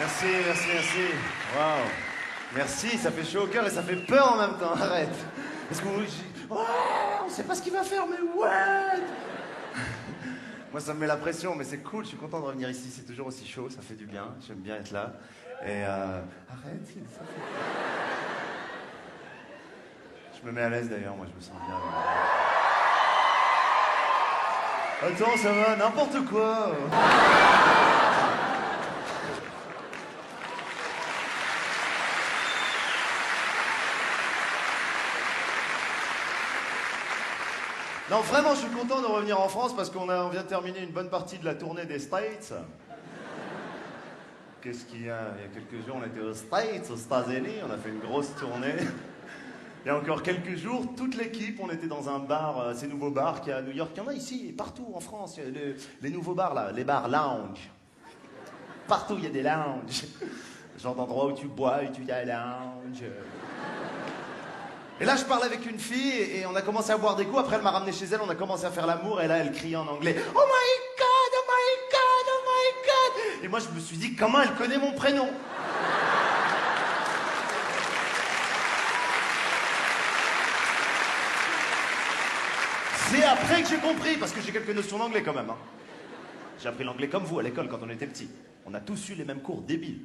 Merci, merci, merci. Waouh. Merci, ça fait chaud au cœur et ça fait peur en même temps. Arrête. Parce qu'on ouais, on sait pas ce qu'il va faire, mais ouais. Moi, ça me met la pression, mais c'est cool. Je suis content de revenir ici. C'est toujours aussi chaud, ça fait du bien. J'aime bien être là. Et arrête. Je me mets à l'aise d'ailleurs. Moi, je me sens bien. Attends, ça va, n'importe quoi. Non, vraiment, je suis content de revenir en France parce qu'on vient de terminer une bonne partie de la tournée des States. Qu'est-ce qu'il y a? Il y a quelques jours, on était aux States, aux États-Unis, on a fait une grosse tournée. Il y a encore quelques jours, toute l'équipe, on était dans un bar, ces nouveaux bars qu'il y a à New York. Il y en a ici, partout en France. Il y a les nouveaux bars, là, les bars lounge. Partout, il y a des lounges. Genre d'endroits où tu bois et tu dis « lounge ». Et là, je parle avec une fille et on a commencé à boire des coups. Après, elle m'a ramené chez elle, on a commencé à faire l'amour et là, elle criait en anglais « Oh my God, oh my God, oh my God !» Et moi, je me suis dit « Comment elle connaît mon prénom ?» C'est après que j'ai compris, parce que j'ai quelques notions d'anglais quand même. Hein. J'ai appris l'anglais comme vous à l'école quand on était petit. On a tous eu les mêmes cours débiles.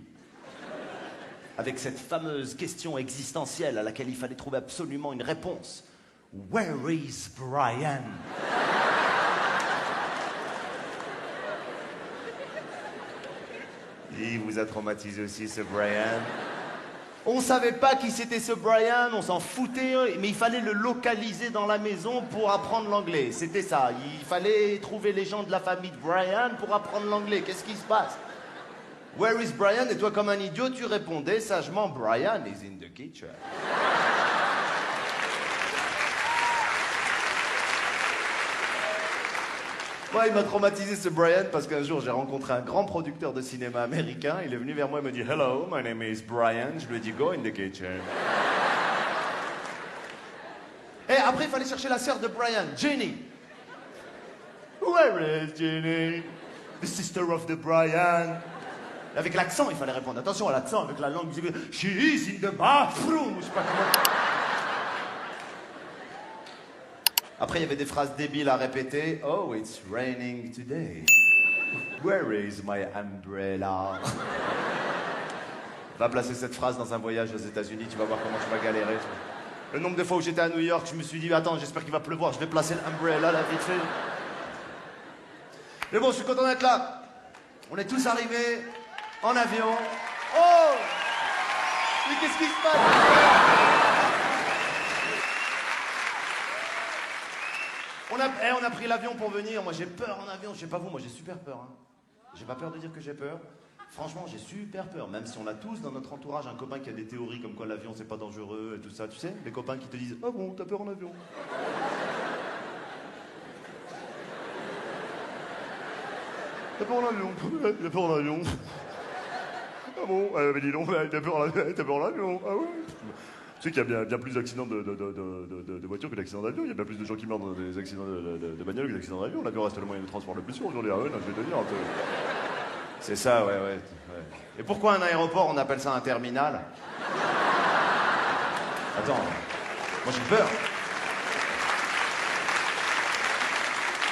Avec cette fameuse question existentielle à laquelle il fallait trouver absolument une réponse. Where is Brian? Il vous a traumatisé aussi, ce Brian. On savait pas qui c'était ce Brian, on s'en foutait, mais il fallait le localiser dans la maison pour apprendre l'anglais. C'était ça. Il fallait trouver les gens de la famille de Brian pour apprendre l'anglais. Qu'est-ce qui se passe? Where is Brian? Et toi, comme un idiot, tu répondais sagement, Brian is in the kitchen. Moi, il m'a traumatisé ce Brian parce qu'un jour, j'ai rencontré un grand producteur de cinéma américain. Il est venu vers moi et me dit « Hello, my name is Brian ». Je lui ai dit « Go in the kitchen ». Et après, il fallait chercher la sœur de Brian, Jenny. Where is Jenny? The sister of the Brian. Avec l'accent, il fallait répondre. Attention à l'accent, avec la langue. She is in the bathroom. Je sais pas comment. Après, il y avait des phrases débiles à répéter. Oh, it's raining today. Where is my umbrella? Va placer cette phrase dans un voyage aux États-Unis, tu vas voir comment tu vas galérer. Le nombre de fois où j'étais à New York, je me suis dit, attends, j'espère qu'il va pleuvoir, je vais placer l'umbrella là, vite fait. Mais bon, je suis content d'être là. On est tous arrivés en avion. Oh! Mais qu'est-ce qui se passe? On a pris l'avion pour venir. Moi, j'ai peur en avion. Je sais pas vous, moi, j'ai super peur. Hein. J'ai pas peur de dire que j'ai peur. Franchement, j'ai super peur. Même si on a tous dans notre entourage un copain qui a des théories comme quoi l'avion, c'est pas dangereux et tout ça. Tu sais, les copains qui te disent « Ah bon, t'as peur en avion ?» T'as peur en avion? T'as peur en avion? Ah bon? Mais dis donc, t'as peur en avion? Ah ouais? Tu sais qu'il y a bien plus d'accidents de voitures que d'accidents d'avion. Il y a bien plus de gens qui meurent dans des accidents de bagnole que d'accidents d'avion. L'avion reste le moyen de transport le plus sûr aujourd'hui. Ah ouais, non, je vais te dire. C'est ça, ouais. Et pourquoi un aéroport, on appelle ça un terminal? Attends, moi j'ai peur.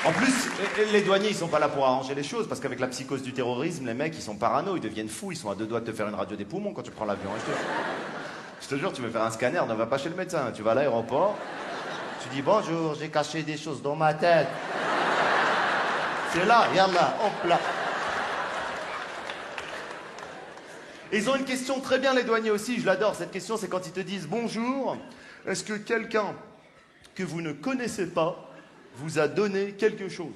En plus, les douaniers, ils sont pas là pour arranger les choses, parce qu'avec la psychose du terrorisme, les mecs, ils sont parano, ils deviennent fous, ils sont à deux doigts de te faire une radio des poumons quand tu prends l'avion. Je te jure, tu veux faire un scanner, ne va pas chez le médecin. Tu vas à l'aéroport, tu dis bonjour, j'ai caché des choses dans ma tête. C'est là, yallah, hop là. Ils ont une question très bien, les douaniers aussi, je l'adore. Cette question, c'est quand ils te disent bonjour, est-ce que quelqu'un que vous ne connaissez pas vous a donné quelque chose?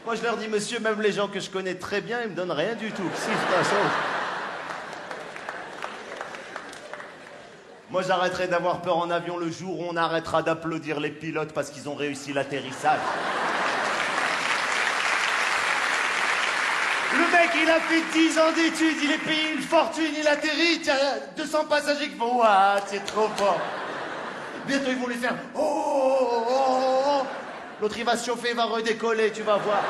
Moi, je leur dis, monsieur, même les gens que je connais très bien, ils me donnent rien du tout. Si, c'est ça. Moi, j'arrêterai d'avoir peur en avion le jour où on arrêtera d'applaudir les pilotes parce qu'ils ont réussi l'atterrissage. Le mec, il a fait 10 ans d'études, il est payé une fortune, il atterrit, il y a 200 passagers qui font « Ouah, c'est trop fort !» Bientôt, ils vont lui faire « Oh, oh, oh, oh !» L'autre, il va se chauffer, il va redécoller, tu vas voir.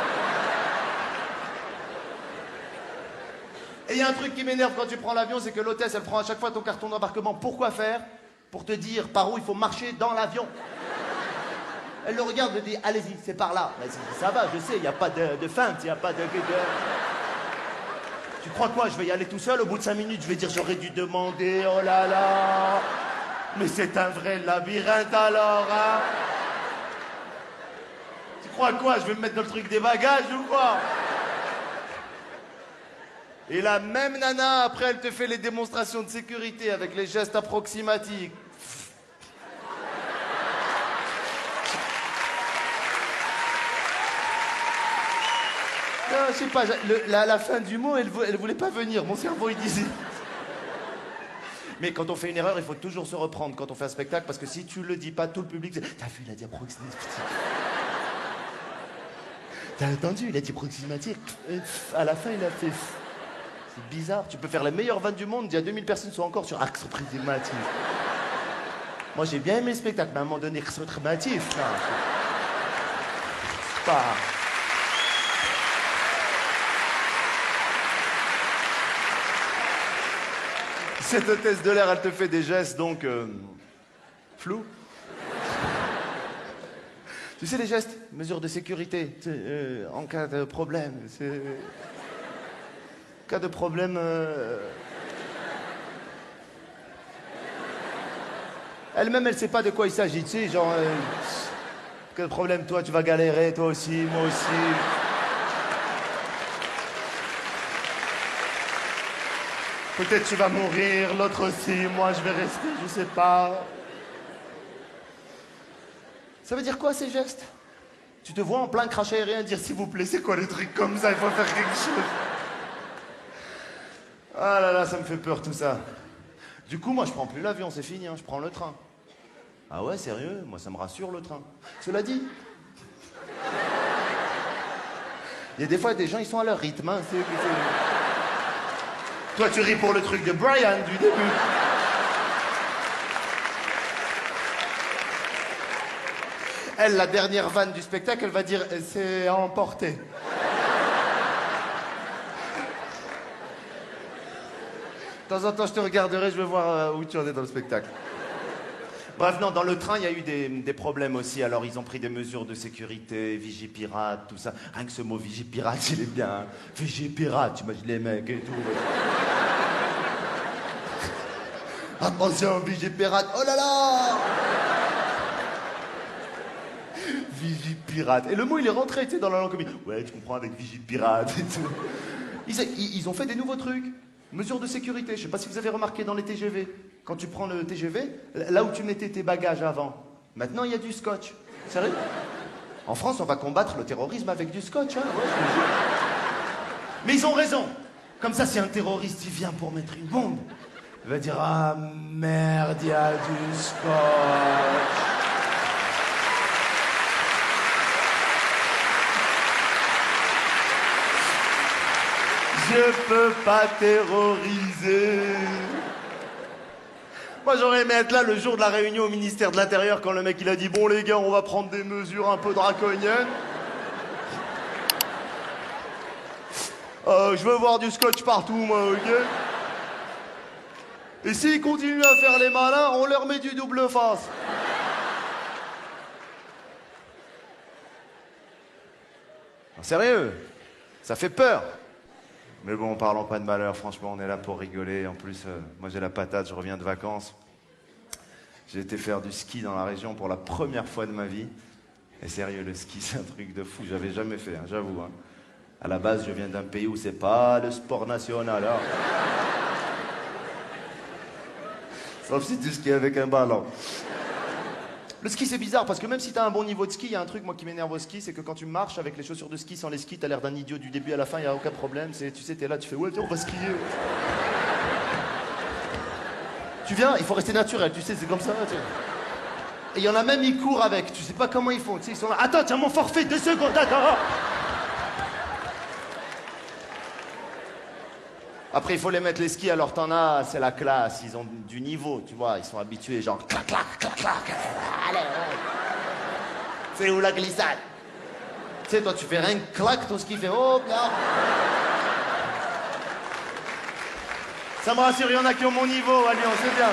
Et il y a un truc qui m'énerve quand tu prends l'avion, c'est que l'hôtesse, elle prend à chaque fois ton carton d'embarquement. Pourquoi faire? Pour te dire par où il faut marcher dans l'avion. Elle le regarde et dit, allez-y, c'est par là. Mais ça va, je sais, il n'y a pas de feinte, il n'y a pas de... Tu crois quoi? Je vais y aller tout seul, au bout de 5 minutes, je vais dire, j'aurais dû demander, oh là là. Mais c'est un vrai labyrinthe alors, hein? Tu crois quoi? Je vais me mettre dans le truc des bagages ou quoi? Et la même nana, après, elle te fait les démonstrations de sécurité avec les gestes approximatifs. Non, je sais pas, la fin du mot, elle voulait pas venir. Mon cerveau, il disait... Mais quand on fait une erreur, il faut toujours se reprendre quand on fait un spectacle, parce que si tu le dis pas, tout le public dit, t'as vu, il a dit approximatif. T'as entendu, il a dit approximatif. À la fin, il a fait... C'est bizarre, tu peux faire la meilleure vanne du monde, il y a 2000 personnes qui sont encore sur approximatif. Moi, j'ai bien aimé le spectacle, mais à un moment donné, approximatif, là. C'est pas... Cette hôtesse de l'air, elle te fait des gestes, donc... flous. Tu sais, les gestes, mesures de sécurité, en cas de problème, c'est... En cas de problème... Elle-même, elle sait pas de quoi il s'agit, tu sais, genre... En cas de problème, toi, tu vas galérer, toi aussi, moi aussi... Peut-être tu vas mourir, l'autre aussi, moi je vais rester, je sais pas. Ça veut dire quoi ces gestes? Tu te vois en plein crash aérien dire s'il vous plaît, c'est quoi les trucs comme ça, il faut faire quelque chose. Ah là là, ça me fait peur tout ça. Du coup, moi je prends plus l'avion, c'est fini, hein, je prends le train. Ah ouais, sérieux? Moi ça me rassure le train. Cela dit, il y a des fois des gens ils sont à leur rythme, hein, c'est... Toi, tu ris pour le truc de Brian du début. Elle, la dernière vanne du spectacle, elle va dire « c'est à emporter ». De temps en temps, je te regarderai, je vais voir où tu en es dans le spectacle. Bref, non, dans le train, il y a eu des problèmes aussi. Alors, ils ont pris des mesures de sécurité, Vigipirate, tout ça. Rien que ce mot Vigipirate, il est bien. Hein. Vigipirate, tu imagines les mecs et tout. Attention, Vigipirate, oh là là! Vigipirate. Et le mot, il est rentré, tu sais, dans la langue comique. Ouais, tu comprends, avec Vigipirate et tout. Ils ont fait des nouveaux trucs. Mesures de sécurité. Je sais pas si vous avez remarqué dans les TGV. Quand tu prends le TGV, là où tu mettais tes bagages avant, maintenant, il y a du scotch. Sérieux? En France, on va combattre le terrorisme avec du scotch, hein? Ouais, mais ils ont raison. Comme ça, si un terroriste, il vient pour mettre une bombe, il va dire « Ah, merde, il y a du scotch ». Je peux pas terroriser. Moi, j'aurais aimé être là le jour de la réunion au ministère de l'Intérieur quand le mec, il a dit « Bon, les gars, on va prendre des mesures un peu draconiennes. Je veux voir du scotch partout, moi, ok ?» Et s'ils continuent à faire les malins, on leur met du double face. Non, sérieux, ça fait peur. Mais bon, parlons pas de malheur, franchement, on est là pour rigoler. En plus, moi j'ai la patate, je reviens de vacances. J'ai été faire du ski dans la région pour la première fois de ma vie. Et sérieux, le ski, c'est un truc de fou, j'avais jamais fait, hein, j'avoue. Hein. À la base, je viens d'un pays où c'est pas le sport national. Alors. Sauf si tu skis avec un ballon. Le ski, c'est bizarre, parce que même si t'as un bon niveau de ski, il y a un truc, moi, qui m'énerve au ski, c'est que quand tu marches avec les chaussures de ski, sans les skis, t'as l'air d'un idiot du début à la fin, il n'y a aucun problème. Tu sais, t'es là, tu fais, ouais, tiens, on va skier. Tu viens, il faut rester naturel, tu sais, c'est comme ça. Tu sais. Et il y en a même, ils courent avec, tu sais pas comment ils font, tu sais, ils sont là, attends, tiens, mon forfait, 2 secondes, attends. Après, il faut les mettre les skis, alors t'en as, c'est la classe, ils ont du niveau, tu vois, ils sont habitués, genre, clac, clac, clac, clac, allez, ouais. C'est où la glissade? Tu sais, toi, tu fais rien que claque, ton ski fait oh, là. Ça me rassure, il y en a qui ont mon niveau à Lyon, c'est bien.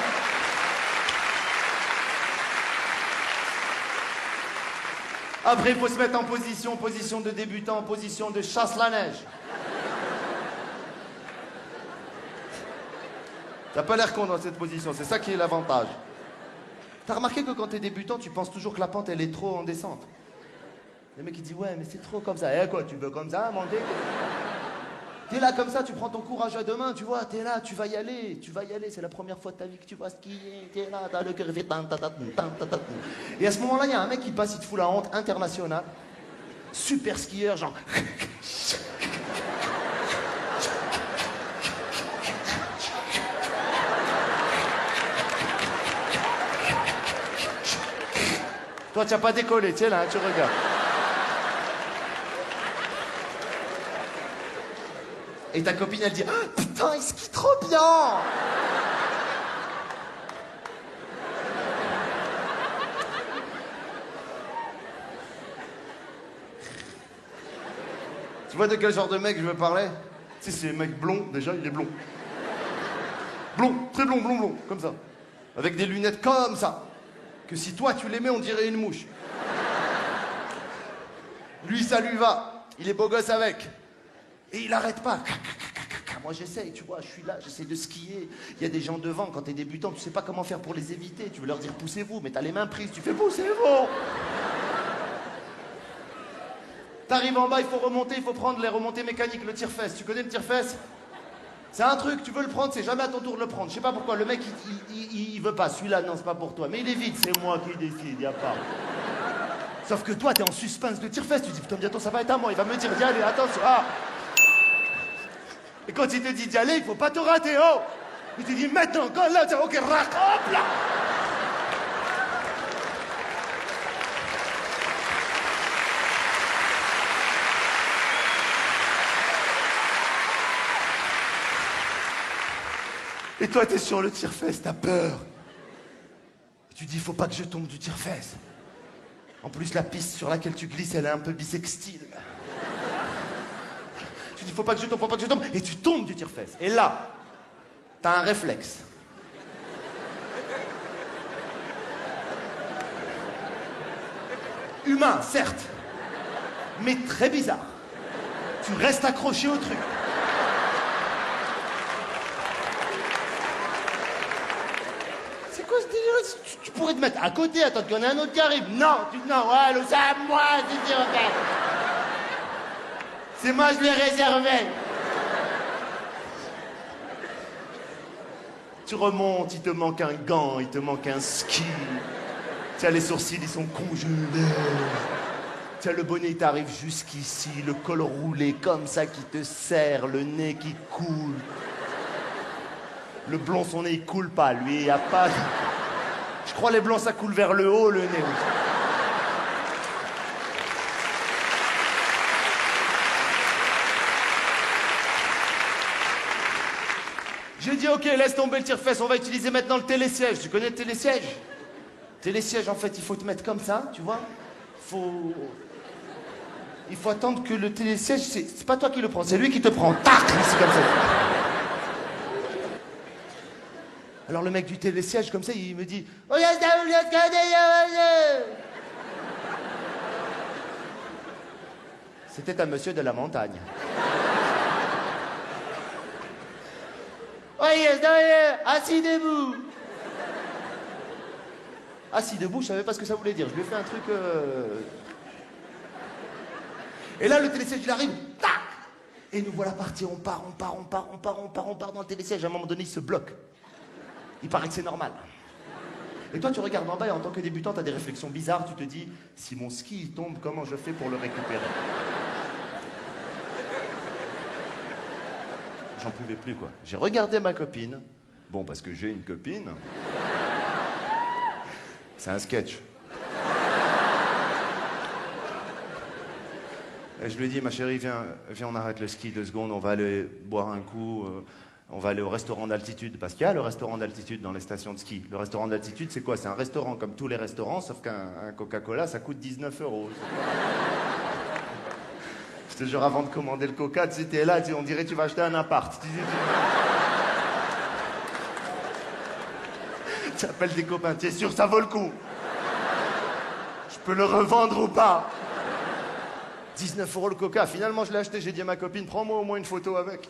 Après, il faut se mettre en position de débutant, position de chasse la neige. T'as pas l'air con dans cette position, c'est ça qui est l'avantage. T'as remarqué que quand t'es débutant, tu penses toujours que la pente, elle est trop en descente. Le mec, il dit, ouais, mais c'est trop comme ça. Eh quoi, tu veux comme ça, monter? T'es là comme ça, tu prends ton courage à deux mains, tu vois, t'es là, tu vas y aller, c'est la première fois de ta vie que tu vas skier, t'es là, t'as le cœur, il fait tan, tan, tan, tan, tan, tan. Et à ce moment-là, il y a un mec qui passe, il te fout la honte internationale, super skieur, genre... Toi, tu n'as pas décollé, tiens là, tu regardes. Et ta copine, elle dit « Ah, putain, il skie trop bien !» Tu vois de quel genre de mec je veux parler? Tu sais, c'est un mec blond, déjà, il est blond. Blond, très blond, blond, blond, comme ça. Avec des lunettes comme ça. Que si toi, tu l'aimais, on dirait une mouche. Lui, ça lui va. Il est beau gosse avec. Et il arrête pas. Moi, j'essaye, tu vois, je suis là, j'essaie de skier. Il y a des gens devant, quand t'es débutant, tu sais pas comment faire pour les éviter. Tu veux leur dire poussez-vous, mais t'as les mains prises, tu fais poussez-vous. T'arrives en bas, il faut remonter, il faut prendre les remontées mécaniques, le tire-fesse. Tu connais le tire-fesse? C'est un truc, tu veux le prendre, c'est jamais à ton tour de le prendre. Je sais pas pourquoi, le mec, il veut pas. Celui-là, non, c'est pas pour toi. Mais il est vide, c'est moi qui décide, y a pas. Sauf que toi, t'es en suspense de tire-fesse. Tu dis, putain, bientôt, ça va être à moi. Il va me dire d'y aller, attention. Ah. Et quand il te dit d'y aller, il faut pas te rater, oh. Il te dit, maintenant, quand là, c'est ok, rac, hop là. Et toi, t'es sur le tire-fesse, t'as peur. Et tu dis, faut pas que je tombe du tire-fesse. En plus, la piste sur laquelle tu glisses, elle est un peu bisextile. Tu dis, faut pas que je tombe, faut pas que je tombe. Et tu tombes du tire-fesse. Et là, t'as un réflexe. Humain, certes, mais très bizarre. Tu restes accroché au truc. Tu pourrais te mettre à côté, attendre qu'il y en ait un autre qui arrive. Non, non, ouais, c'est à moi, tu dis, ok. C'est moi, je l'ai réservé. Tu remontes, il te manque un gant, il te manque un ski. Tiens, les sourcils, ils sont congelés. Tiens, le bonnet, il t'arrive jusqu'ici, le col roulé comme ça qui te serre, le nez qui coule. Le blond, son nez, il coule pas, lui, il n'y a pas... Je crois les blancs, ça coule vers le haut, le nez. J'ai dit, ok, laisse tomber le tire-fesse, on va utiliser maintenant le télésiège. Tu connais le télésiège? Télésiège, en fait, il faut te mettre comme ça, tu vois. Il faut attendre que le télésiège, c'est pas toi qui le prends, c'est lui qui te prend. Tac, c'est comme ça. Alors le mec du télésiège, comme ça, il me dit... C'était un monsieur de la montagne. Assis debout. Assis debout, je savais pas ce que ça voulait dire. Je lui ai fait un truc... Et là, le télésiège, il arrive. Tac. Et nous voilà partis, on part dans le télésiège. À un moment donné, il se bloque. Il paraît que c'est normal. Et toi, tu regardes en bas et en tant que débutant, tu as des réflexions bizarres. Tu te dis, si mon ski il tombe, comment je fais pour le récupérer? J'en pouvais plus, quoi. J'ai regardé ma copine. Bon, parce que j'ai une copine. C'est un sketch. Et je lui ai dit, ma chérie, viens, on arrête le ski 2 secondes, on va aller boire un coup. On va aller au restaurant d'altitude, parce qu'il y a le restaurant d'altitude dans les stations de ski. Le restaurant d'altitude, c'est quoi? C'est un restaurant comme tous les restaurants, sauf qu'un Coca-Cola, ça coûte 19 euros. Je te jure, avant de commander le Coca, tu sais, t'es là, on dirait que tu vas acheter un appart. Tu appelles des copains, t'es sûr ça vaut le coup? Je peux le revendre ou pas? 19 euros le Coca. Finalement, je l'ai acheté, j'ai dit à ma copine, prends-moi au moins une photo avec.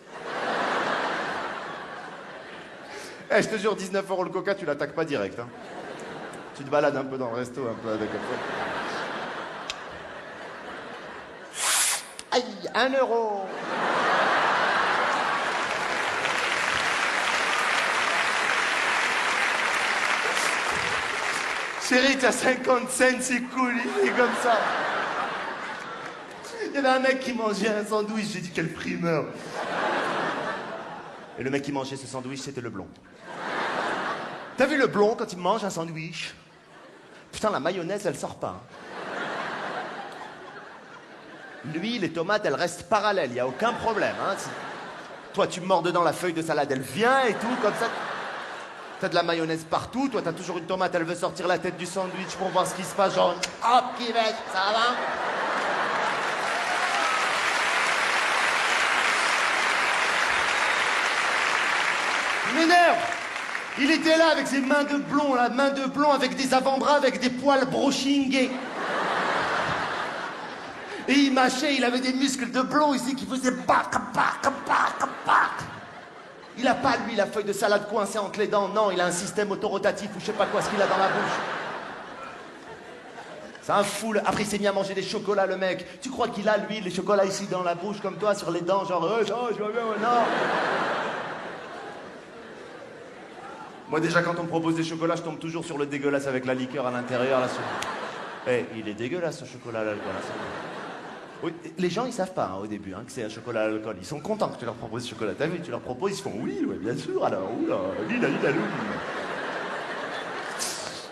Eh, je te jure, 19 euros le Coca, tu l'attaques pas direct. Hein. Tu te balades un peu dans le resto, un peu avec un peu. Aïe, 1 euro. Chérie, t'as 50 cents, c'est cool, il est comme ça. Il y avait un mec qui mangeait un sandwich, j'ai dit quel primeur. Et le mec qui mangeait ce sandwich, c'était le blond. T'as vu le blond quand il mange un sandwich? Putain, la mayonnaise, elle sort pas. Lui, les tomates, elles restent parallèles, y a aucun problème. Hein. Toi, tu mords dedans, la feuille de salade, elle vient et tout, comme ça. T'as de la mayonnaise partout, toi, t'as toujours une tomate, elle veut sortir la tête du sandwich pour voir ce qui se passe, genre, hop, qui va, ça va? Il m'énerve. Il était là avec ses mains de blond, la main de blond avec des avant-bras, avec des poils brochingés. Et il mâchait, il avait des muscles de blond ici qui faisaient bac, bac, bac, bac. Il a pas, lui, la feuille de salade coincée entre les dents. Non, il a un système autorotatif ou je sais pas quoi, ce qu'il a dans la bouche. C'est un fou. Après, il s'est mis à manger des chocolats, le mec. Tu crois qu'il a, lui, les chocolats ici dans la bouche, comme toi, sur les dents, genre, je vois bien, non. Moi, déjà, quand on me propose des chocolats, je tombe toujours sur le dégueulasse avec la liqueur à l'intérieur. Là, il est dégueulasse, ce chocolat à l'alcool. Oui, les gens, ils savent pas au début que c'est un chocolat à l'alcool. Ils sont contents que tu leur proposes ce chocolat. T'as vu, tu leur proposes, ils se font oui, ouais, bien sûr, alors, oula, lila,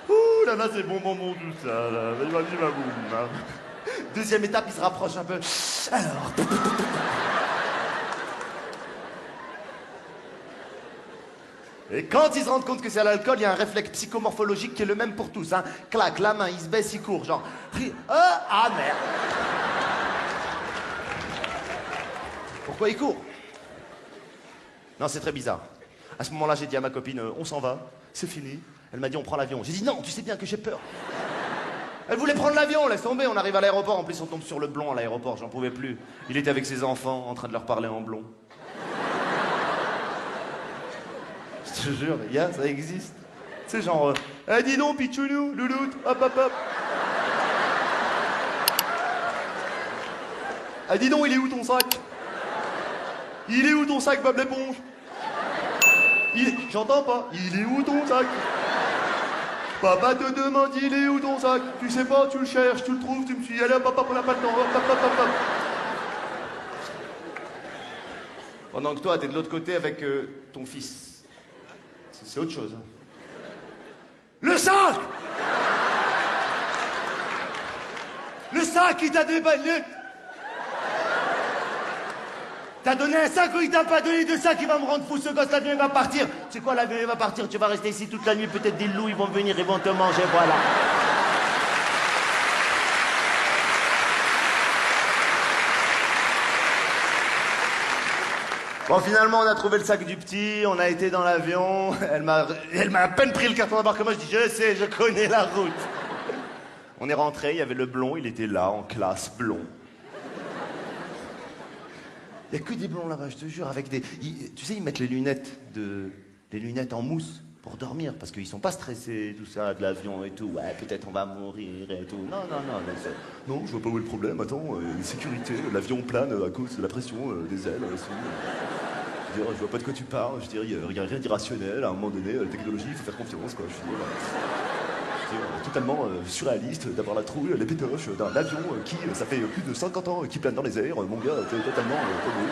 ouh là là, c'est bon, tout ça, là. Vas-y, ma boum. Deuxième étape, ils se rapprochent un peu. Alors. Et quand ils se rendent compte que c'est à l'alcool, il y a un réflexe psychomorphologique qui est le même pour tous. Hein. Clac, la main, il se baisse, il court, genre. Ah merde. Pourquoi il court? Non, c'est très bizarre. À ce moment-là, j'ai dit à ma copine, on s'en va, c'est fini. Elle m'a dit, on prend l'avion. J'ai dit, non, tu sais bien que j'ai peur. Elle voulait prendre l'avion, laisse tomber, on arrive à l'aéroport. En plus, on tombe sur le blond à l'aéroport, j'en pouvais plus. Il était avec ses enfants, en train de leur parler en blond. Je te jure, les gars, ça existe. C'est genre, dis donc, pichounou, louloute, hop, hop, hop. Dis donc, il est où ton sac? Il est où ton sac, Bob l'éponge? J'entends pas. Il est où ton sac? Papa te demande, il est où ton sac? Tu sais pas, tu le cherches, tu le trouves, tu me suis allé, papa, on n'a pas le temps, hop, hop, hop, hop. Pendant que toi, t'es de l'autre côté avec ton fils. C'est autre chose. Hein. Le sac! Le sac, il t'a déballé. T'as donné un sac ou il t'a pas donné de sac? Il va me rendre fou, ce gosse, l'avion, il va partir. C'est quoi, l'avion, il va partir? Tu vas rester ici toute la nuit, peut-être des loups, ils vont venir, ils vont te manger, voilà. Bon, finalement, on a trouvé le sac du petit, on a été dans l'avion, elle m'a à peine pris le carton d'embarquement, je dis, je sais, je connais la route. On est rentré, il y avait le blond, il était là, en classe, blond. Il n'y a que des blonds là-bas, je te jure, avec des... tu sais, ils mettent les lunettes en mousse pour dormir, parce qu'ils sont pas stressés, tout ça, de l'avion et tout. Ouais, peut-être on va mourir et tout. Non, je vois pas où est le problème. Attends, sécurité, l'avion plane à cause de la pression des ailes. Je veux dire, je vois pas de quoi tu parles. Je veux dire, il y a rien d'irrationnel. À un moment donné, la technologie, il faut faire confiance, quoi. Je veux dire, totalement surréaliste d'avoir la trouille, les pétoches d'un avion qui, ça fait plus de 50 ans, qui plane dans les airs. Mon gars, t'es totalement paumé.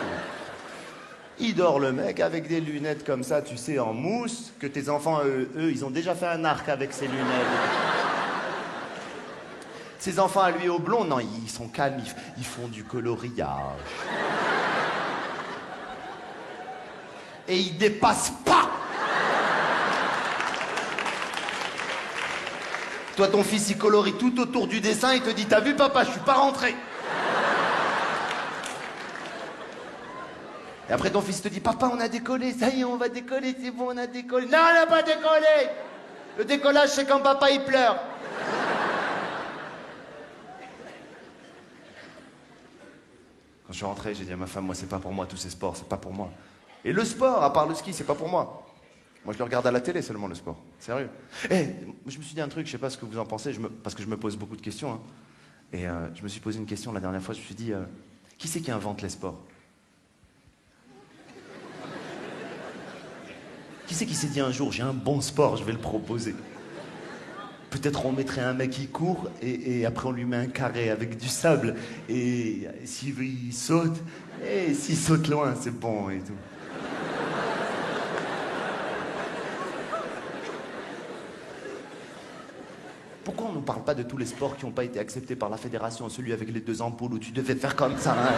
Il dort le mec avec des lunettes comme ça, tu sais, en mousse, que tes enfants, eux, ils ont déjà fait un arc avec ces lunettes. Ses enfants à lui au blond, non, ils sont calmes, ils font du coloriage. et il dépasse pas. Toi, ton fils, il colorie tout autour du dessin, il te dit, t'as vu papa, je suis pas rentré. Et après, ton fils te dit, papa, on a décollé, ça y est, on va décoller, c'est bon, on a décollé. Non, on n'a pas décollé. Le décollage, c'est quand papa, il pleure. Quand je suis rentré, j'ai dit à ma femme, moi, c'est pas pour moi, tous ces sports, c'est pas pour moi. Et le sport, à part le ski, c'est pas pour moi. Moi, je le regarde à la télé seulement, le sport. Sérieux. Eh, je me suis dit un truc, je sais pas ce que vous en pensez, parce que je me pose beaucoup de questions. Hein. Et je me suis posé une question la dernière fois, je me suis dit, qui c'est qui invente les sports? Qui c'est qui s'est dit un jour, j'ai un bon sport, je vais le proposer? Peut-être on mettrait un mec qui court et après on lui met un carré avec du sable. Et s'il veut, il saute. Et s'il saute loin, c'est bon et tout. Pourquoi on ne parle pas de tous les sports qui n'ont pas été acceptés par la fédération? Celui avec les 2 ampoules où tu devais faire comme ça. Hein.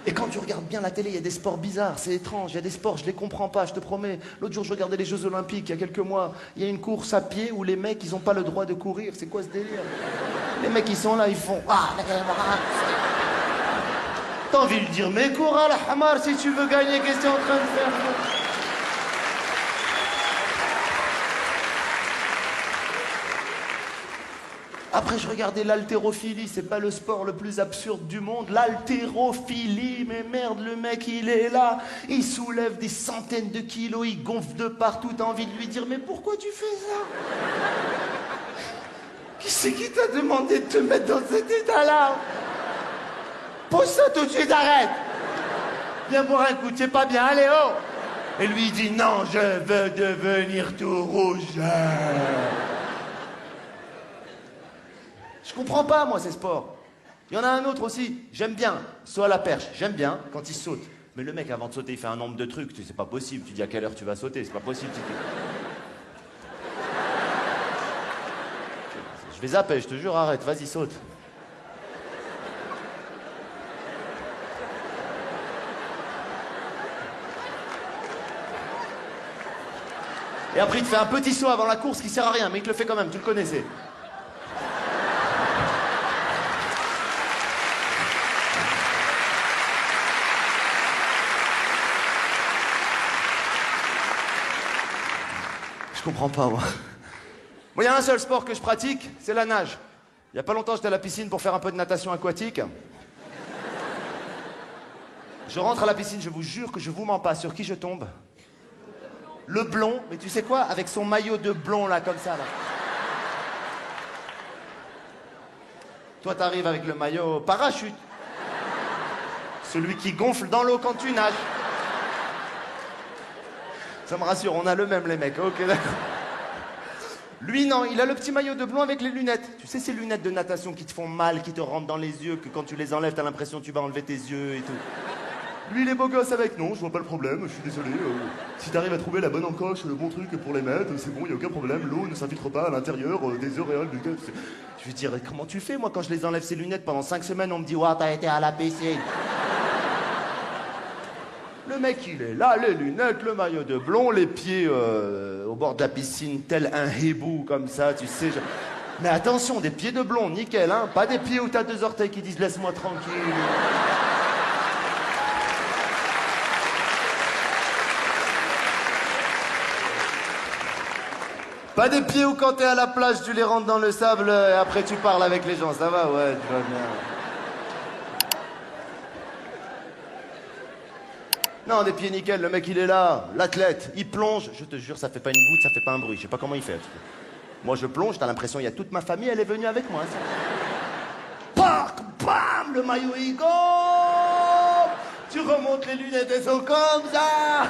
Et quand tu regardes bien la télé, il y a des sports bizarres, c'est étrange, il y a des sports, je les comprends pas, je te promets. L'autre jour, je regardais les Jeux Olympiques, il y a quelques mois, il y a une course à pied où les mecs, ils ont pas le droit de courir. C'est quoi ce délire? Les mecs, ils sont là, ils font... T'as envie de lui dire, mais cours à la hamar si tu veux gagner, qu'est-ce que t'es en train de faire? Après, je regardais l'haltérophilie, c'est pas le sport le plus absurde du monde. L'haltérophilie, mais merde, le mec, il est là, il soulève des centaines de kilos, il gonfle de partout, t'as envie de lui dire, mais pourquoi tu fais ça? Qui c'est qui t'a demandé de te mettre dans cet état-là? Pose ça tout de suite, arrête! Viens boire un coup, t'es pas bien, allez, oh! Et lui, il dit, non, je veux devenir tout rouge. Je comprends pas, moi, ces sports. Il y en a un autre aussi, j'aime bien, saut à la perche, j'aime bien quand il saute. Mais le mec, avant de sauter, il fait un nombre de trucs, c'est pas possible. Tu dis à quelle heure tu vas sauter, c'est pas possible. Je vais zapper, je te jure, arrête, vas-y, saute. Et après, il te fait un petit saut avant la course qui sert à rien, mais il te le fait quand même, tu le connaissais. Je comprends pas, moi. Moi, il y a un seul sport que je pratique, c'est la nage. Il y a pas longtemps, j'étais à la piscine pour faire un peu de natation aquatique. Je rentre à la piscine, je vous jure que je vous mens pas. Sur qui je tombe? Le blond, mais tu sais quoi? Avec son maillot de blond, là, comme ça, là. Toi, t'arrives avec le maillot parachute. Celui qui gonfle dans l'eau quand tu nages. Ça me rassure, on a le même, les mecs. Ok, d'accord. Lui, non, il a le petit maillot de blond avec les lunettes. Tu sais, ces lunettes de natation qui te font mal, qui te rentrent dans les yeux, que quand tu les enlèves, t'as l'impression que tu vas enlever tes yeux et tout. Lui, il est beau gosse avec. Non, je vois pas le problème, je suis désolé. Si t'arrives à trouver la bonne encoche, le bon truc pour les mettre, c'est bon, y a aucun problème. L'eau ne s'infiltre pas à l'intérieur des auréoles du tête. Je veux dire, comment tu fais? Moi, quand je les enlève ces lunettes, pendant 5 semaines, on me dit, ouah, t'as été à la piscine. Le mec, il est là, les lunettes, le maillot de blond, les pieds au bord de la piscine, tel un hibou, comme ça, tu sais. Mais attention, des pieds de blond, nickel, hein. Pas des pieds où t'as 2 orteils qui disent laisse-moi tranquille. Pas des pieds où quand t'es à la plage, tu les rentres dans le sable et après tu parles avec les gens. Ça va? Ouais, tu vas bien. Non, des pieds nickel, le mec il est là, l'athlète, il plonge, je te jure, ça fait pas une goutte, ça fait pas un bruit, je sais pas comment il fait. Moi je plonge, t'as l'impression, il y a toute ma famille, elle est venue avec moi. Pac, bam, le maillot il gonfle. Tu remontes les lunettes, elles sont comme ça.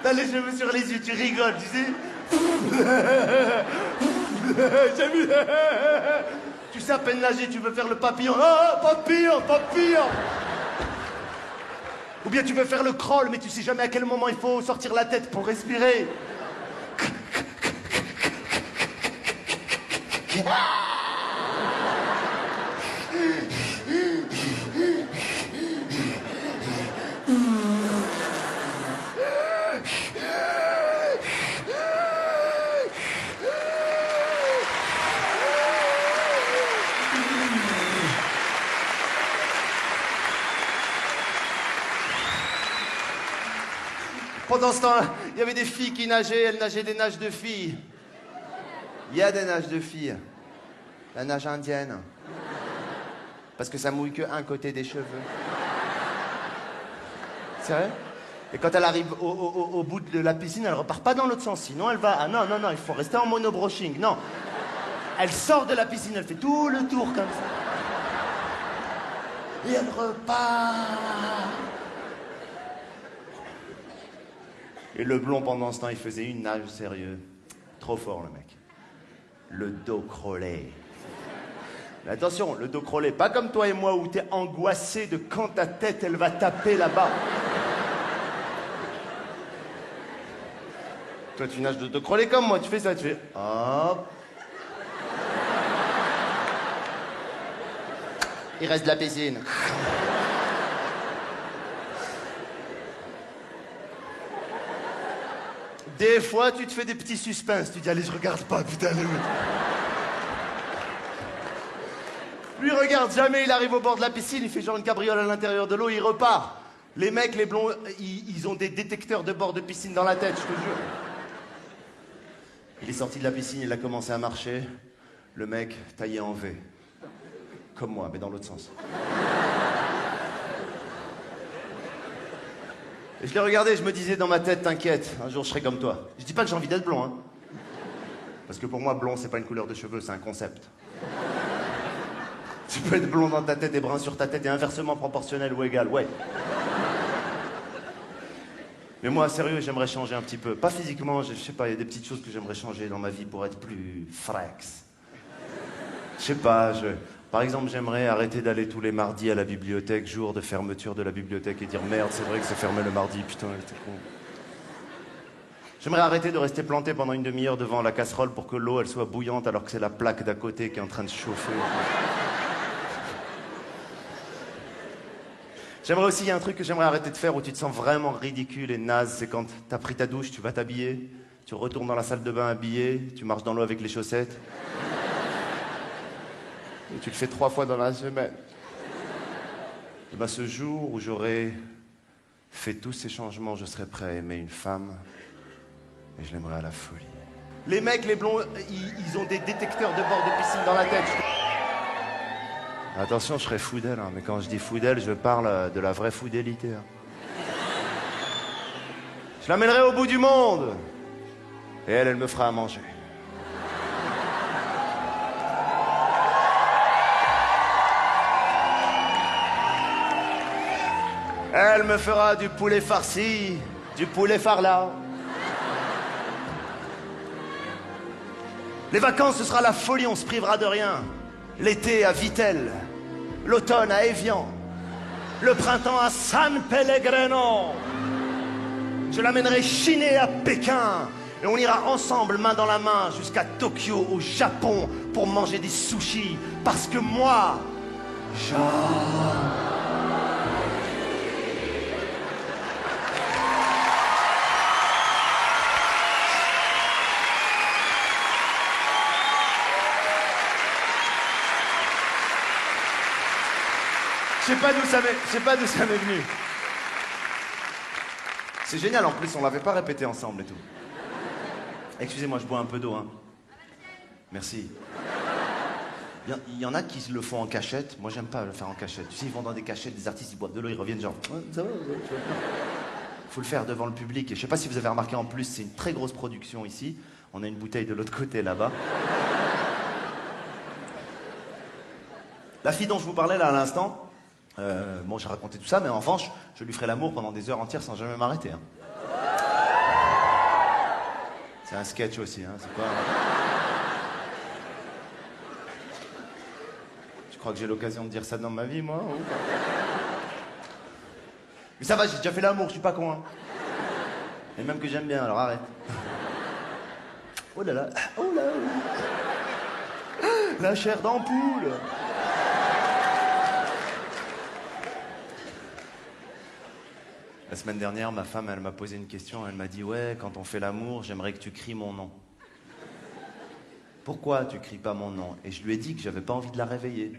T'as les cheveux sur les yeux, tu rigoles, tu sais. J'ai vu. Tu sais à peine nager, tu veux faire le papillon. Ah, papillon, papillon. Ou bien tu veux faire le crawl, mais tu sais jamais à quel moment il faut sortir la tête pour respirer. Pendant ce temps, il y avait des filles qui nageaient, elles nageaient des nages de filles. Il y a des nages de filles. La nage indienne. Parce que ça mouille que un côté des cheveux. C'est vrai? Et quand elle arrive au bout de la piscine, elle repart pas dans l'autre sens. Sinon, elle va... Ah non, non, non, il faut rester en monobroching. Non. Elle sort de la piscine, elle fait tout le tour comme ça. Et elle repart. Et le blond, pendant ce temps, il faisait une nage sérieux. Trop fort, le mec. Le dos crawlé. Mais attention, le dos crawlé, pas comme toi et moi où t'es angoissé de quand ta tête, elle va taper là-bas. Toi, tu nages de dos crawlé comme moi, tu fais ça, tu fais... Hop. Il reste de la piscine. Des fois, tu te fais des petits suspens. Tu dis, allez, je regarde pas, putain, l'autre. Lui, regarde jamais, il arrive au bord de la piscine, il fait genre une cabriole à l'intérieur de l'eau, il repart. Les mecs, les blonds, ils ont des détecteurs de bord de piscine dans la tête, je te jure. Il est sorti de la piscine, il a commencé à marcher. Le mec, taillé en V. Comme moi, mais dans l'autre sens. Et je l'ai regardé, je me disais dans ma tête, t'inquiète, un jour je serai comme toi. Je dis pas que j'ai envie d'être blond, hein. Parce que pour moi, blond, c'est pas une couleur de cheveux, c'est un concept. Tu peux être blond dans ta tête et brun sur ta tête et inversement proportionnel ou égal, ouais. Mais moi, sérieux, j'aimerais changer un petit peu. Pas physiquement, je sais pas, il y a des petites choses que j'aimerais changer dans ma vie pour être plus frax. Je sais pas, par exemple, j'aimerais arrêter d'aller tous les mardis à la bibliothèque, jour de fermeture de la bibliothèque, et dire merde, c'est vrai que c'est fermé le mardi, putain, t'es con. J'aimerais arrêter de rester planté pendant une demi-heure devant la casserole pour que l'eau, elle soit bouillante alors que c'est la plaque d'à côté qui est en train de chauffer. J'aimerais aussi, il y a un truc que j'aimerais arrêter de faire où tu te sens vraiment ridicule et naze, c'est quand t'as pris ta douche, tu vas t'habiller, tu retournes dans la salle de bain habillé, tu marches dans l'eau avec les chaussettes. Et tu le fais 3 fois dans la semaine. Et ben ce jour où j'aurai fait tous ces changements, je serai prêt à aimer une femme et je l'aimerai à la folie. Les mecs, les blonds, ils ont des détecteurs de bord de piscine dans la tête. Attention, je serai fou d'elle, hein, mais quand je dis fou d'elle, je parle de la vraie fidélité. Hein. Je l'amènerai au bout du monde et elle me fera à manger. Elle me fera du poulet farci, du poulet farla. Les vacances, ce sera la folie, on se privera de rien. L'été à Vittel, l'automne à Évian, le printemps à San Pellegrino. Je l'amènerai chiner à Pékin et on ira ensemble, main dans la main, jusqu'à Tokyo, au Japon, pour manger des sushis. Parce que moi, je sais pas d'où ça m'est venu. C'est génial, en plus, on l'avait pas répété ensemble et tout. Excusez-moi, je bois un peu d'eau, hein. Merci. Il y en a qui le font en cachette. Moi, j'aime pas le faire en cachette. Tu sais, ils vont dans des cachettes, des artistes, ils boivent de l'eau, ils reviennent genre... Ça va, faut le faire devant le public. Et je sais pas si vous avez remarqué, en plus, c'est une très grosse production ici. On a une bouteille de l'autre côté, là-bas. La fille dont je vous parlais, là, à l'instant... bon, j'ai raconté tout ça, mais en revanche, je lui ferai l'amour pendant des heures entières sans jamais m'arrêter. Hein. C'est un sketch aussi, hein, c'est pas... Je crois que j'ai l'occasion de dire ça dans ma vie, moi, ou pas? Mais ça va, j'ai déjà fait l'amour, je suis pas con, hein. Et même que j'aime bien, alors arrête. Oh là là, oh là là. La chair d'ampoule. La semaine dernière, ma femme, elle m'a posé une question. Elle m'a dit, ouais, quand on fait l'amour, j'aimerais que tu cries mon nom. Pourquoi tu cries pas mon nom? Et je lui ai dit que j'avais pas envie de la réveiller.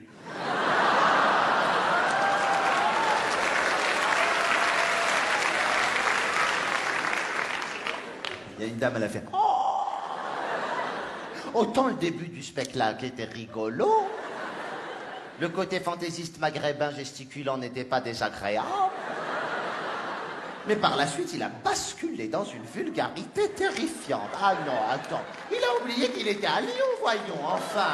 Il y a une dame, elle a fait, oh! Autant le début du spectacle était rigolo, le côté fantaisiste maghrébin gesticulant n'était pas désagréable, mais par la suite, il a basculé dans une vulgarité terrifiante. Ah non, attends, il a oublié qu'il était à Lyon, voyons, enfin.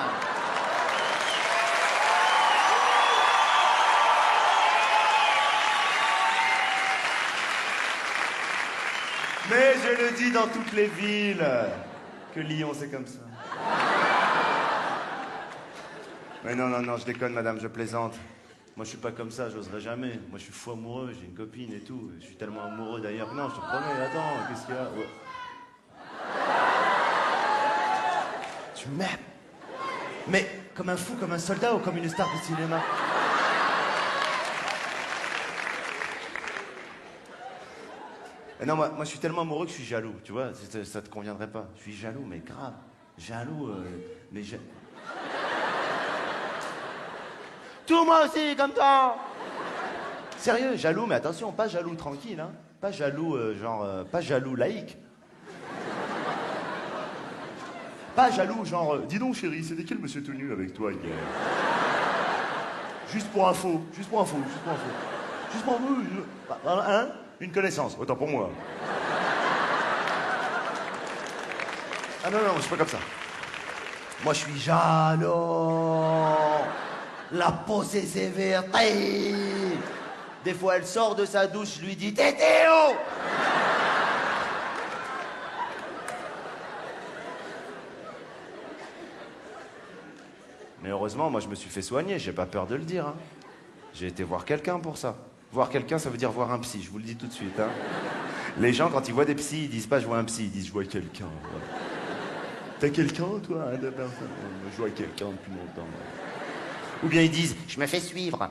Mais je le dis dans toutes les villes, que Lyon, c'est comme ça. Mais non, non, non, je déconne, madame, je plaisante. Moi, je suis pas comme ça, j'oserais jamais. Moi, je suis fou amoureux, j'ai une copine et tout. Je suis tellement amoureux, d'ailleurs. Non, je te promets, attends, qu'est-ce qu'il y a? Ouais. Tu m'aimes? Mais comme un fou, comme un soldat ou comme une star de cinéma? Non, moi, je suis tellement amoureux que je suis jaloux, tu vois, ça te conviendrait pas. Je suis jaloux, mais grave. Jaloux, mais Tout moi aussi, comme toi. Sérieux, jaloux, mais attention, pas jaloux tranquille, hein. Pas jaloux, pas jaloux laïque. Pas jaloux, dis donc chérie, c'était quel monsieur tout nu avec toi hier? Juste pour info. Hein? Une connaissance, autant pour moi. Ah non, non, je suis pas comme ça. Moi, je suis jaloux. La posée sévère. Des fois, elle sort de sa douche, je lui dis Tétéo. Mais heureusement, moi, je me suis fait soigner, j'ai pas peur de le dire. Hein. J'ai été voir quelqu'un pour ça. Voir quelqu'un, ça veut dire voir un psy, je vous le dis tout de suite. Hein. Les gens, quand ils voient des psys, ils disent pas je vois un psy, ils disent je vois quelqu'un. Ouais. T'as quelqu'un, toi, hein, je vois quelqu'un depuis longtemps. Ouais. Ou bien ils disent je me fais suivre.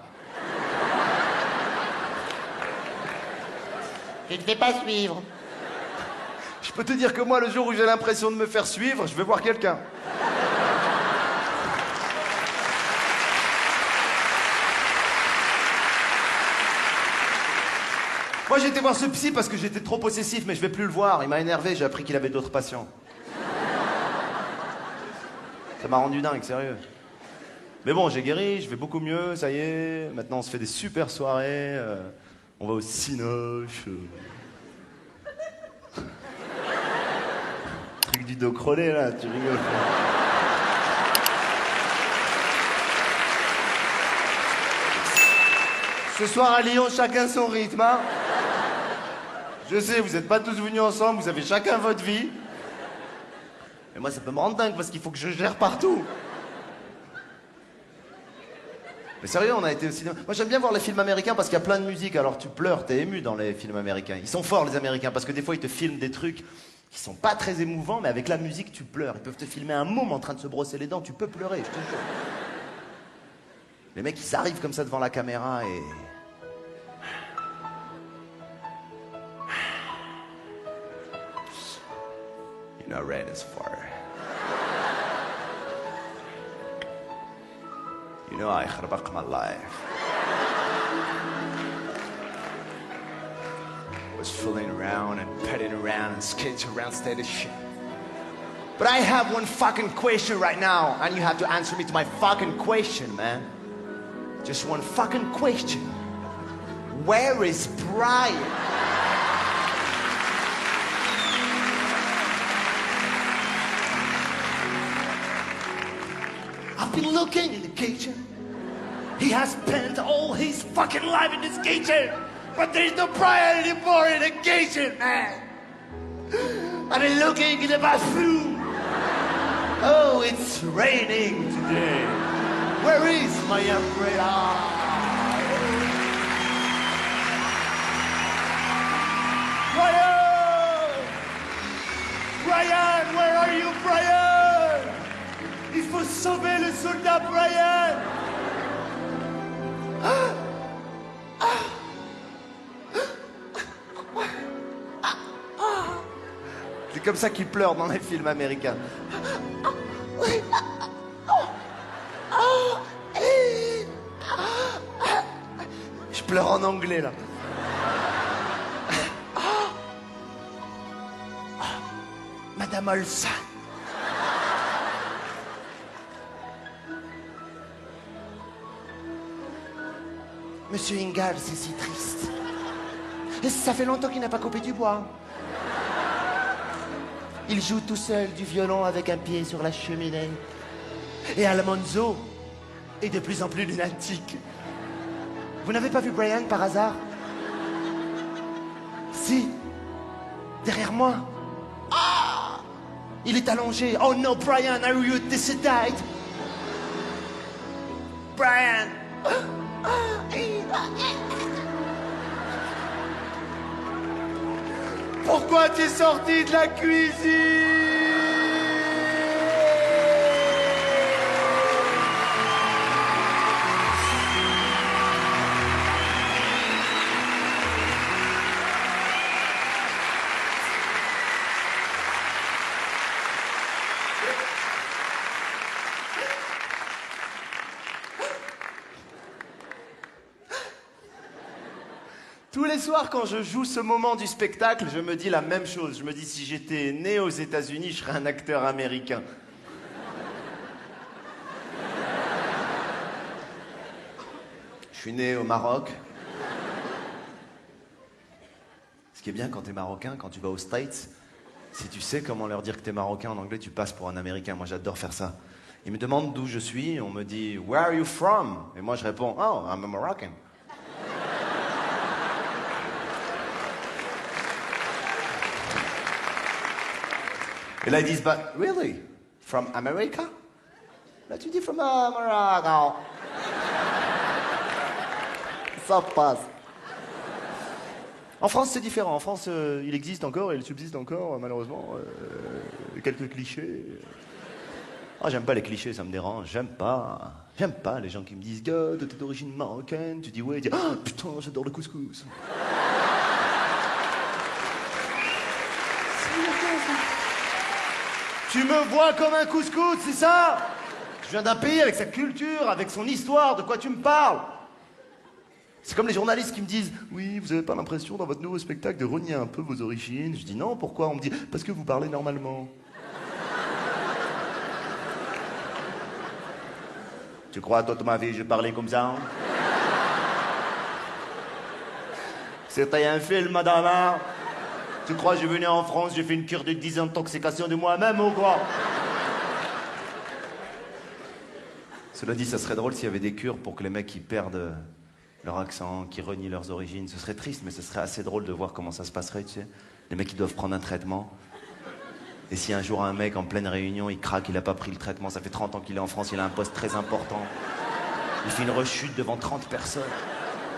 Je ne fais pas suivre. Je peux te dire que moi, le jour où j'ai l'impression de me faire suivre, je vais voir quelqu'un. Moi, j'ai été voir ce psy parce que j'étais trop possessif, mais je vais plus le voir. Il m'a énervé, j'ai appris qu'il avait d'autres patients. Ça m'a rendu dingue, sérieux. Mais bon, j'ai guéri, je vais beaucoup mieux, ça y est. Maintenant, on se fait des super soirées. On va au Cinoche. Truc du dos crôlé, là, tu rigoles. Ce soir à Lyon, chacun son rythme, hein. Je sais, vous n'êtes pas tous venus ensemble, vous avez chacun votre vie. Mais moi, ça peut me rendre dingue parce qu'il faut que je gère partout. Mais sérieux, on a été au cinéma. Moi, j'aime bien voir les films américains parce qu'il y a plein de musique. Alors, tu pleures, t'es ému dans les films américains. Ils sont forts, les Américains, parce que des fois, ils te filment des trucs qui sont pas très émouvants, mais avec la musique, tu pleures. Ils peuvent te filmer un môme en train de se brosser les dents, tu peux pleurer, je te jure. Les mecs, ils arrivent comme ça devant la caméra et... You know, red is far. You know, I خربق my life. Was fooling around and petting around and skating around state of shit. But I have one fucking question right now, and you have to answer me to my fucking question, man. Just one fucking question. Where is Brian? I've been looking in the kitchen. He has spent all his fucking life in this kitchen. But there's no Brian anymore in the kitchen, man. I've been looking in the bathroom. Oh, it's raining today. Where is my umbrella? Brian! Brian, where are you, Brian? Il faut sauver le soldat Brian! C'est comme ça qu'ils pleurent dans les films américains. Je pleure en anglais, là. Madame Olson. Monsieur Ingalls, c'est si triste. Et ça fait longtemps qu'il n'a pas coupé du bois. Il joue tout seul du violon avec un pied sur la cheminée. Et Almanzo est de plus en plus lunatique. Vous n'avez pas vu Brian par hasard? Si. Derrière moi. Ah! Il est allongé. Oh no, Brian, are you decided? Brian. Pourquoi t'es sorti de la cuisine? Tous les soirs, quand je joue ce moment du spectacle, je me dis la même chose. Je me dis, si j'étais né aux États-Unis, je serais un acteur américain. Je suis né au Maroc. Ce qui est bien quand t'es marocain, quand tu vas aux States, si tu sais comment leur dire que t'es marocain en anglais, tu passes pour un américain. Moi, j'adore faire ça. Ils me demandent d'où je suis, on me dit « Where are you from ?» Et moi, je réponds « Oh, I'm a Moroccan. » Et là, ils disent, but really? From America? Là, tu dis, from Morocco. Ça passe. En France, c'est différent. En France, il existe encore et il subsiste encore, malheureusement, quelques clichés. Ah, j'aime pas les clichés, ça me dérange. J'aime pas les gens qui me disent, gars, t'es d'origine marocaine. Tu dis, ouais, tu dis, ah, putain, j'adore le couscous. Tu me vois comme un couscous, c'est ça? Je viens d'un pays avec sa culture, avec son histoire, de quoi tu me parles? C'est comme les journalistes qui me disent « Oui, vous avez pas l'impression dans votre nouveau spectacle de renier un peu vos origines ?» Je dis « Non, pourquoi ?» On me dit « Parce que vous parlez normalement. » Tu crois toute ma vie je parlais comme ça? C'était un film, madame, hein? Tu crois que je venais en France, j'ai fait une cure de désintoxication de moi-même ou quoi? Cela dit, ça serait drôle s'il y avait des cures pour que les mecs qui perdent leur accent, qui renient leurs origines. Ce serait triste, mais ce serait assez drôle de voir comment ça se passerait, tu sais. Les mecs, ils doivent prendre un traitement. Et si un jour un mec en pleine réunion, il craque, il a pas pris le traitement, ça fait 30 ans qu'il est en France, il a un poste très important. Il fait une rechute devant 30 personnes.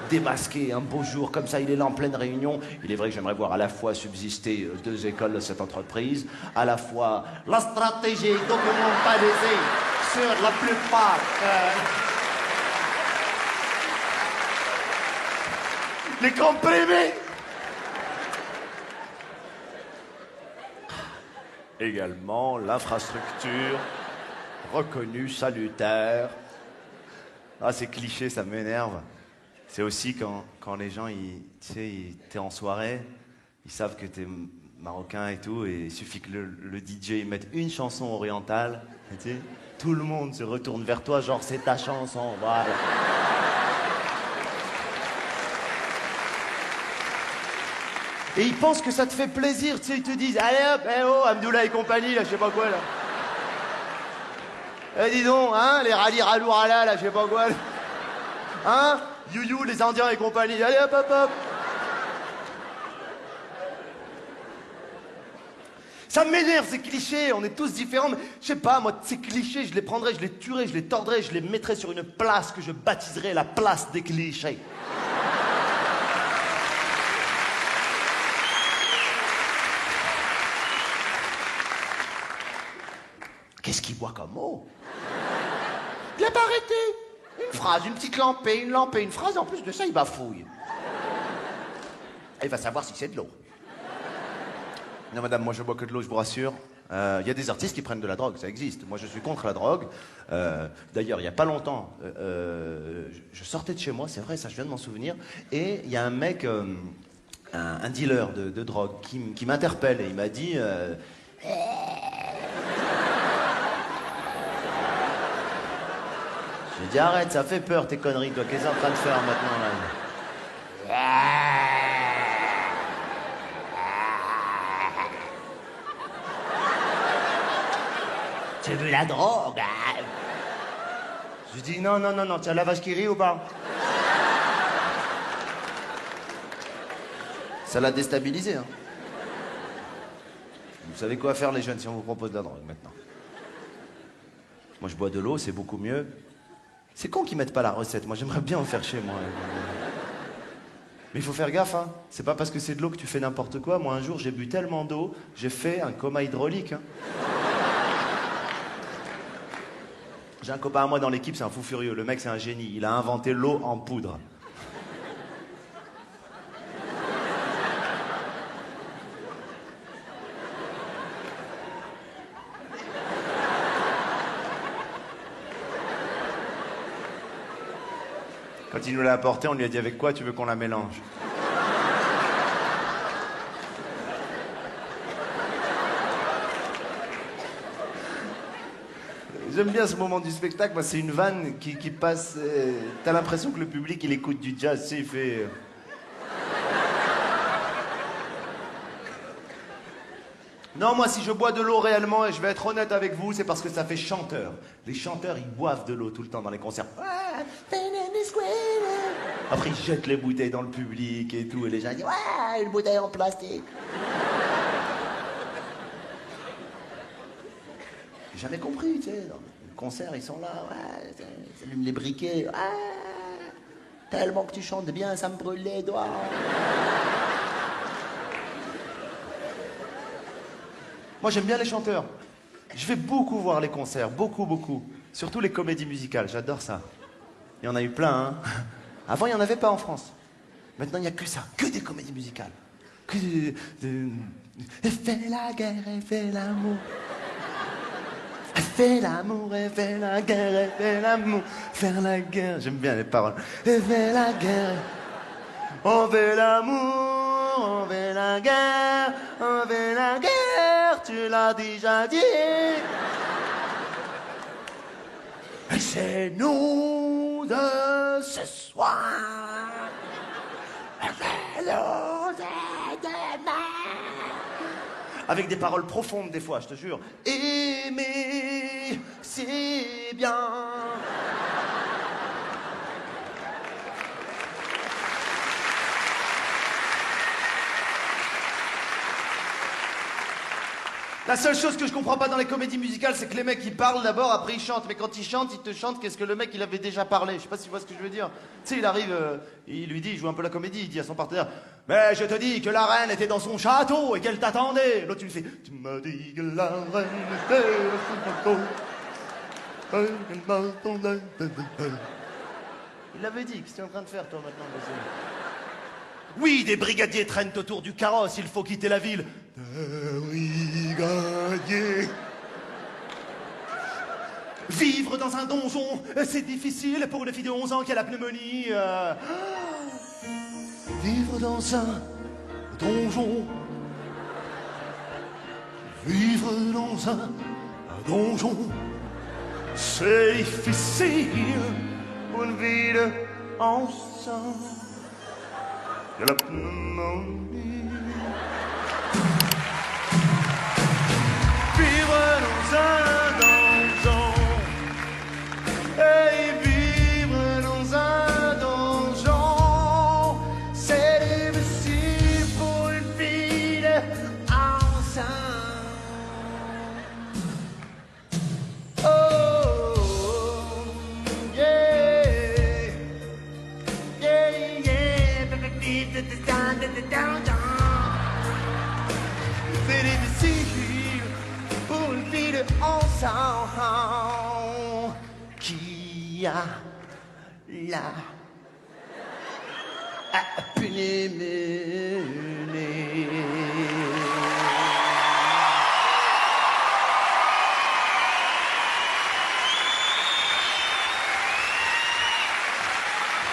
Démasqué, un beau jour, comme ça, il est là en pleine réunion. Il est vrai que j'aimerais voir à la fois subsister 2 écoles de cette entreprise, à la fois la stratégie documentalisée sur la plupart les comprimés. Également l'infrastructure reconnue, salutaire. Ah, ces clichés, ça m'énerve. C'est aussi quand les gens, tu sais, t'es en soirée, ils savent que t'es marocain et tout, et il suffit que le DJ mette une chanson orientale, tu sais, tout le monde se retourne vers toi, genre c'est ta chanson, voilà. Et ils pensent que ça te fait plaisir, tu sais, ils te disent, allez hop, eh oh, Amdoula et compagnie, là, je sais pas quoi, là. Eh, dis donc, hein, les rali ralou rala, là, je sais pas quoi, là. Hein? You, les Indiens et compagnie. Allez, hop, hop, hop. Ça m'énerve, ces clichés. On est tous différents, mais je sais pas, moi, ces clichés, je les prendrais, je les tuerais, je les tordrais, je les mettrais sur une place que je baptiserais la place des clichés. Qu'est-ce qu'il boit comme mot? Il l'a pas arrêté. Une phrase, une petite lampée, une phrase, en plus de ça, il bafouille. Et il va savoir si c'est de l'eau. Non, madame, moi je bois que de l'eau, je vous rassure. Il y a des artistes qui prennent de la drogue, ça existe. Moi je suis contre la drogue. D'ailleurs, il n'y a pas longtemps, je sortais de chez moi, c'est vrai, ça je viens de m'en souvenir, et il y a un mec, un dealer de drogue, qui m'interpelle et il m'a dit... J'ai dit arrête, ça fait peur tes conneries, toi, qu'est-ce que t'es en train de faire maintenant là? Tu veux la drogue? Je dis non, tu as la vache qui rit ou pas? Ça l'a déstabilisé, hein. Vous savez quoi faire les jeunes si on vous propose de la drogue maintenant? Moi je bois de l'eau, c'est beaucoup mieux. C'est con qu'ils mettent pas la recette, moi j'aimerais bien en faire chez moi. Mais il faut faire gaffe, hein. C'est pas parce que c'est de l'eau que tu fais n'importe quoi. Moi un jour j'ai bu tellement d'eau, j'ai fait un coma hydraulique, hein. J'ai un copain à moi dans l'équipe, c'est un fou furieux. Le mec, c'est un génie. Il a inventé l'eau en poudre. Quand il nous l'a apporté, on lui a dit avec quoi tu veux qu'on la mélange? J'aime bien ce moment du spectacle, moi, c'est une vanne qui passe... T'as l'impression que le public, il écoute du jazz, tu sais, il fait... Non, moi, si je bois de l'eau réellement, et je vais être honnête avec vous, c'est parce que ça fait chanteur. Les chanteurs, ils boivent de l'eau tout le temps dans les concerts. Après, ils jettent les bouteilles dans le public et tout, et les gens disent « Ouais, une bouteille en plastique !» J'ai jamais compris, tu sais, dans le concert, ils sont là, ouais, ils allument les briquets, ouais, tellement que tu chantes bien, ça me brûle les doigts. Moi, j'aime bien les chanteurs. Je vais beaucoup voir les concerts, beaucoup. Surtout les comédies musicales, j'adore ça. Il y en a eu plein, hein. Avant, il n'y en avait pas en France. Maintenant, il n'y a que ça, que des comédies musicales. Que fais la guerre et fais l'amour. Fais l'amour et fais la guerre et fais l'amour. Faire la guerre, j'aime bien les paroles. Et fais la guerre. On fait l'amour, on fait la guerre, on fait la guerre, tu l'as déjà dit. Et c'est nous de ce soir. Avec des paroles profondes des fois, je te jure. Aimer, c'est bien. La seule chose que je comprends pas dans les comédies musicales, c'est que les mecs ils parlent d'abord, après ils chantent. Mais quand ils chantent, ils te chantent qu'est-ce que le mec il avait déjà parlé. Je sais pas si tu vois ce que je veux dire. Tu sais, il arrive, il lui dit, il joue un peu la comédie, il dit à son partenaire « Mais je te dis que la reine était dans son château et qu'elle t'attendait. » L'autre, tu lui fais « Tu m'as dit que la reine était dans son château. » Il l'avait dit, qu'est-ce que tu es en train de faire toi maintenant? Oui, des brigadiers traînent autour du carrosse, il faut quitter la ville. Des brigadiers. Vivre dans un donjon, c'est difficile pour une fille de 11 ans qui a la pneumonie. Vivre dans un donjon. Vivre dans un donjon. C'est difficile pour une vie de 11 ans. Il y a la pneumonie. Vivre dans un donjon. Et vivre dans un donjon. C'est difficile pour une fille enceinte. Oh, yeah. Yeah, yeah. C'est difficile pour une fille de 11 ans qui a la pneumonie.